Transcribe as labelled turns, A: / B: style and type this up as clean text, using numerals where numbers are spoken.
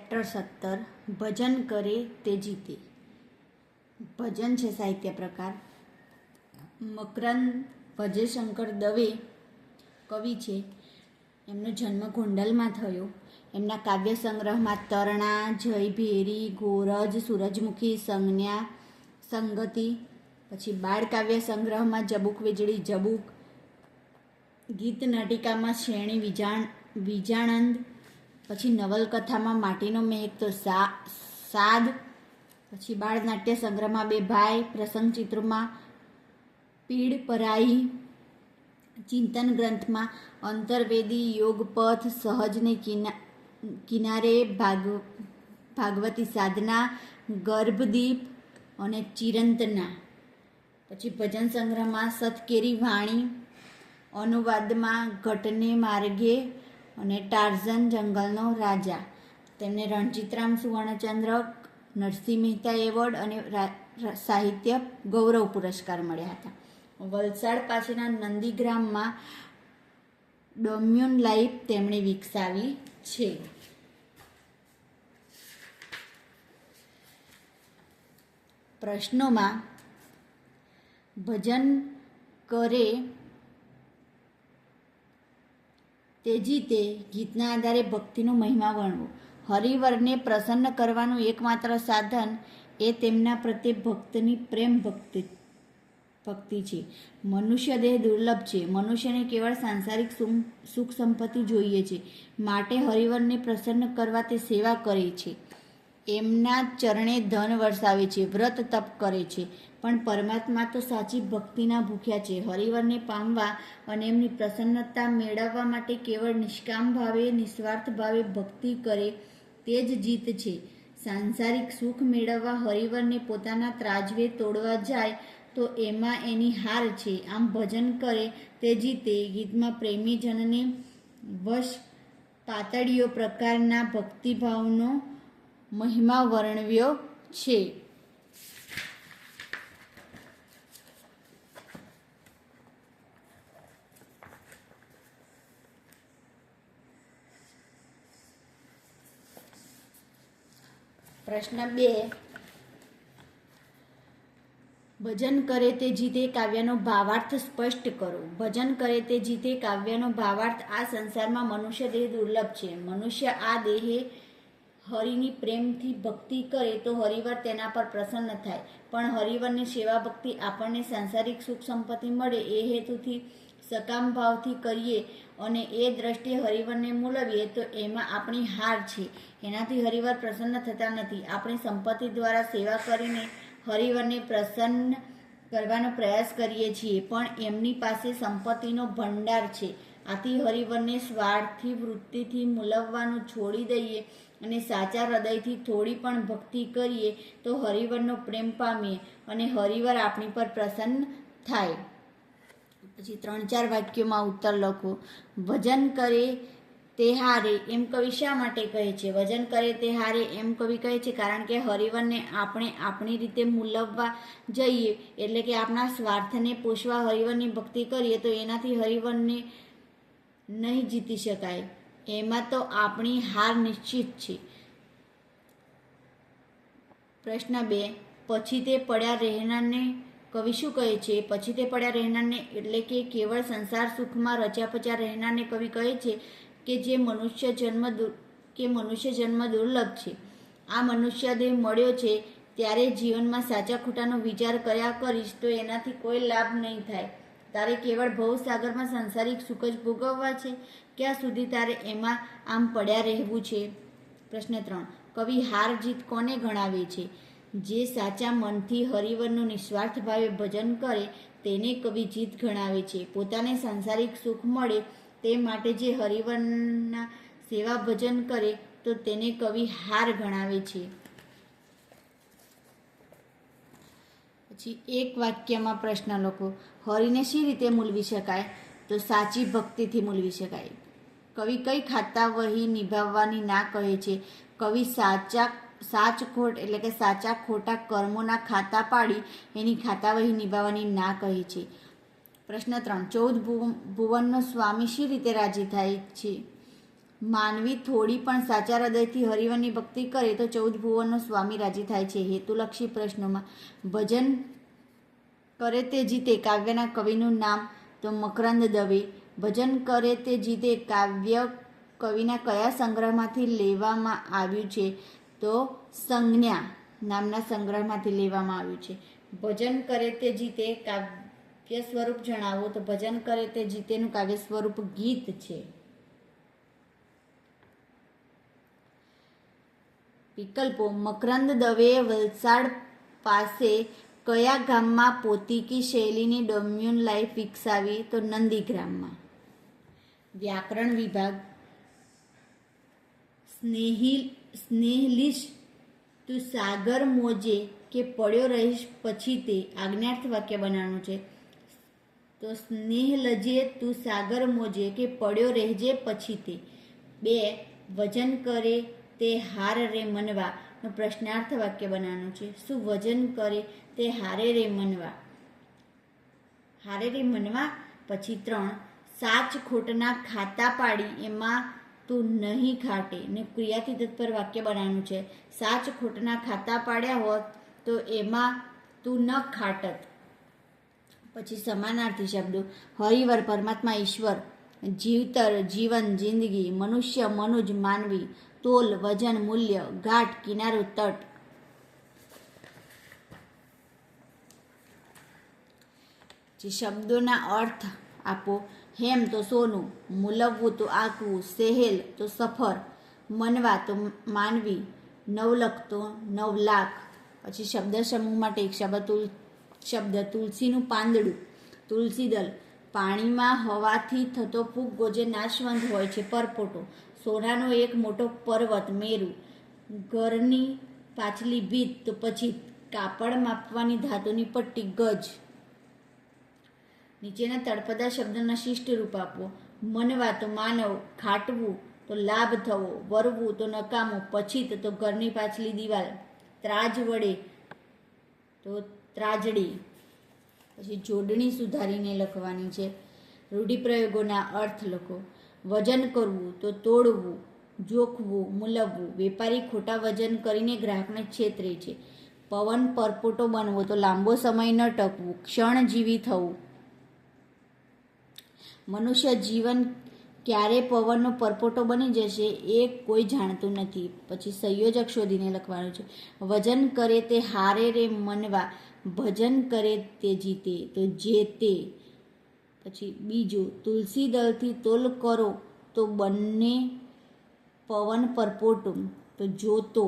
A: Chapter 17 ભજન કરે તે જીતે. ભજન છે સાહિત્ય પ્રકાર. મકરંદ ભજેશંકર દવે કવિ છે. એમનો જન્મ ગોંડલમાં થયો. એમના કાવ્ય સંગ્રહમાં તરણા, જય ભેરી, ગોરજ, સૂરજમુખી, સંજ્ઞા, સંગતિ, પછી બાળ કાવ્ય સંગ્રહમાં જબુક વીજળી જબુક, ગીત નાટિકામાં શ્રેણી વિજાણંદ, પછી નવલકથામાં માટીનો મહેક તો સાદ, પછી બાળ નાટ્ય સંગ્રહમાં બે ભાઈ, પ્રસંગ ચિત્રોમાં પીડ પરાઈ, ચિંતન ગ્રંથમાં અંતર્વેદી, યોગપથ, સહજને કિનારે, ભાગવતી સાધના, ગર્ભદીપ અને ચિરંતના. પછી ભજન સંગ્રહમાં સતકેરી વાણી, અનુવાદમાં ઘટને માર્ગે અને ટાર્ઝન જંગલનો રાજા. તેમને રણજીતરામ સુવર્ણચંદ્રક, નરસિંહ મહેતા એવોર્ડ અને સાહિત્ય ગૌરવ પુરસ્કાર મળ્યા હતા. વલસાડ પાસેના નંદીગ્રામમાં ડોમ્યુન લાઈફ તેમણે વિકસાવી છે. પ્રશ્નોમાં ભજન કરે તે જીતે ગીતના આધારે ભક્તિનો મહિમા વર્ણવો. હરિવરને પ્રસન્ન કરવાનું એકમાત્ર સાધન એ તેમના પ્રત્યે ભક્તની પ્રેમ ભક્તિ છે. મનુષ્ય દેહ દુર્લભ છે. મનુષ્યને કેવળ સાંસારિક સુખ સંપત્તિ જોઈએ છે. માટે હરિવરને પ્રસન્ન કરવા તે સેવા કરે છે. એમના ચરણે ધન વરસાવે છે, વ્રત તપ કરે છે. પણ પરમાત્મા તો સાચી ભક્તિના ભૂખ્યા છે. હરિવરને પામવા અને એમની પ્રસન્નતા મેળવવા માટે કેવળ નિષ્કામ ભાવે, નિસ્વાર્થ ભાવે ભક્તિ કરે તે જ જીત છે. સાંસારિક સુખ મેળવવા હરિવરને પોતાના ત્રાજવે તોડવા જાય તો એમાં એની હાર છે. આમ ભજન કરે તે જીતે ગીતમાં પ્રેમીજનને વશ પાતળીઓ પ્રકારના ભક્તિભાવનો મહિમા વર્ણવ્યો છે. પ્રશ્ન 2, ભજન કરે તે જીતે કાવ્યનો ભાવાર્થ સ્પષ્ટ કરો. ભજન કરે તે જીતે કાવ્યનો ભાવાર્થ: આ સંસારમાં મનુષ્ય દેહ દુર્લભ છે. મનુષ્ય આ દેહે હરિની પ્રેમથી ભક્તિ કરે તો હરિવર તેના પર પ્રસન્ન થાય. પણ હરિવરની સેવા ભક્તિ આપણને સાંસારિક સુખ સંપત્તિ મળે એ હેતુથી સકામ ભાવથી કરીએ અને એ દ્રષ્ટિએ હરિવરને મૂલવીએ તો એમાં આપણી હાર છે. એનાથી હરિવર પ્રસન્ન થતા નથી. આપણી સંપત્તિ દ્વારા સેવા કરીને હરિવરને પ્રસન્ન કરવાનો પ્રયાસ કરીએ છીએ, પણ એમની પાસે સંપત્તિનો ભંડાર છે. આથી હરિવરને સ્વાર્થી વૃત્તિથી મૂલવવાનું છોડી દઈએ અને સાચા હૃદયથી થોડી પણ ભક્તિ કરીએ તો હરિવરનો પ્રેમ પામીએ અને હરિવર આપણી પર પ્રસન્ન થાય. પછી 3-4 વાક્યોમાં ઉત્તર લખો. ભજન કરે તે હારે એમ કવિ શા માટે કહે છે? ભજન કરે તે હારે એમ કવિ કહે છે કારણ કે હરિવરને આપણે આપણી રીતે મૂલવવા જઈએ એટલે કે આપણા સ્વાર્થને પોષવા હરિવરની ભક્તિ કરીએ તો એનાથી હરિવરને નહીં જીતી શકાય. એમાં તો આપણી હાર નિશ્ચિત છે. પ્રશ્ન 2, પછી તે પડ્યા રહેનારને કવિ શું કહે છે? પછી તે પડ્યા રહેનારને એટલે કે કેવળ સંસાર સુખમાં રચ્યા પચ્યા રહેનારને કવિ કહે છે કે મનુષ્ય જન્મ દુર્લભ છે. આ મનુષ્ય દેહ મળ્યો છે ત્યારે જીવનમાં સાચા ખોટાનો વિચાર કર્યા કરીશ તો એનાથી કોઈ લાભ નહીં થાય. તારે કેવળ ભવસાગરમાં સાંસારિક સુખ જ ભોગવવા છે. ક્યાં સુધી તારે એમાં આમ પડ્યા રહેવું છે? પ્રશ્ન 3, કવિ હાર જીત કોને ગણાવે છે? જે સાચા મનથી હરિવરનું નિસ્વાર્થ ભાવે ભજન કરે તેને કવિ જીત ગણાવે છે. પોતાને સાંસારિક સુખ મળે તે માટે જે હરિવરના સેવા ભજન કરે તો તેને કવિ હાર ગણાવે છે. પછી એક વાક્યમાં પ્રશ્ન લખો. હરિને શી રીતે મૂલવી શકાય? તો સાચી ભક્તિથી મૂલવી શકાય. કવિ કઈ ખાતાવહી નિભાવવાની ના કહે છે? કવિ સાચ ખોટ એટલે કે સાચા ખોટા કર્મોના ખાતા પાડી એની ખાતાવહી નિભાવવાની ના કહે છે. પ્રશ્ન 3, 14 ભુવનનો સ્વામી શી રીતે રાજી થાય છે? માનવી થોડી પણ સાચા હૃદયથી હરિવરની ભક્તિ કરે તો 14 ભુવનનો સ્વામી રાજી થાય છે. હેતુલક્ષી પ્રશ્નોમાં ભજન કરે તે જીતે કાવ્યના કવિનું નામ તો મકરંદ દવે. ભજન કરે તે જીતે કાવ્ય કવિના કયા સંગ્રહમાંથી લેવામાં આવ્યું છે? તો સંજ્ઞા નામના સંગ્રહમાંથી લેવામાં આવ્યું છે. ભજન કરે તે જીતે કાવ્ય સ્વરૂપ જણાવો તો ભજન કરે તે જીતેનું કાવ્ય સ્વરૂપ ગીત છે. વિકલ્પો: મકરંદ દવેએ વલસાડ પાસે કયા ગામમાં પોતીકી શૈલીની ડોમ્યુન લાઈફ વિકસાવી? તો નંદીગ્રામમાં. વ્યાકરણ વિભાગ સ્નેહલીશ તું સાગર મોજે કે પડ્યો રહીશ પછી તે આજ્ઞાર્થ વાક્ય બનાવવાનું છે. તો સ્નેહ લજે તું સાગર મોજે કે પડ્યો રહેજે પછી તે. 2 વજન કરે તે હાર રે મનવા નો પ્રશ્નાર્થ વાક્ય બનાવવાનું છે. શું વજન કરે તે હારે રે મનવા? હારે રે મનવા. પછી 3 સાચ ખોટના ખાતા પાડી એમાં તું નહીં ખાટે ને ક્રિયાથી તત્પર વાક્ય બનાવવાનું છે. સાચ ખોટના ખાતા પાડ્યા હોત તો એમાં તું ન ખાટત. પછી સમાનાર્થી શબ્દો: હરિવર પરમાત્મા ઈશ્વર, જીવતર જીવન જિંદગી, મનુષ્ય મનુજ માનવી, તોલ વજન મૂલ્ય, ઘાટ કિનારો તટ. જે શબ્દોના અર્થ આપો: હેમ તો સોનું, મૂલવવું તો આંકવું, સહેલ તો સફર, મનવા તો માનવી, નવલખ તો 9 લાખ. પછી શબ્દ સમૂહ માટે એક શબ્દ તુલસીનું પાંદડું, તુલસીદલ, પાણીમાં હવાથી થતો ફુગ્ગો જે નાશવંત હોય છે પરપોટો, સોનાનો એક મોટો પર્વત મેરુ, ઘરની પાછલી ભીત તો પછી કાપડ માપવાની ધાતુની પટ્ટી ગજ. નીચેના તળપદા શબ્દોના શિષ્ટ રૂપ આપો: મનવા તો માનવ, ખાટવું તો લાભ થવો, વરવું તો નકામું, પછીત તો ઘરની પાછલી દિવાલ, ત્રાજ વડે તો ત્રાજડી. પછી જોડણી સુધારીને લખવાની છે. રૂઢિપ્રયોગોના અર્થ લખો: વજન કરવું તો તોડવું, જોખવું, મૂલવવું. વેપારી ખોટા વજન કરીને ગ્રાહકને છેતરે છે. પવન પરપોટો બનવો તો લાંબો સમય ન ટકવું, ક્ષણજીવી થવું. મનુષ્ય જીવન ક્યારે પવનનો પરપોટો બની જશે એ કોઈ જાણતું નથી. પછી સંયોજક શોધીને લખવાનું છે. વજન કરે તે હારે રે મનવા, ભજન કરે તે જીતે તો જે તે. પછી બીજું, તુલસી દળથી તોલ કરો તો બંને પવન પરપોટો તો જોતો.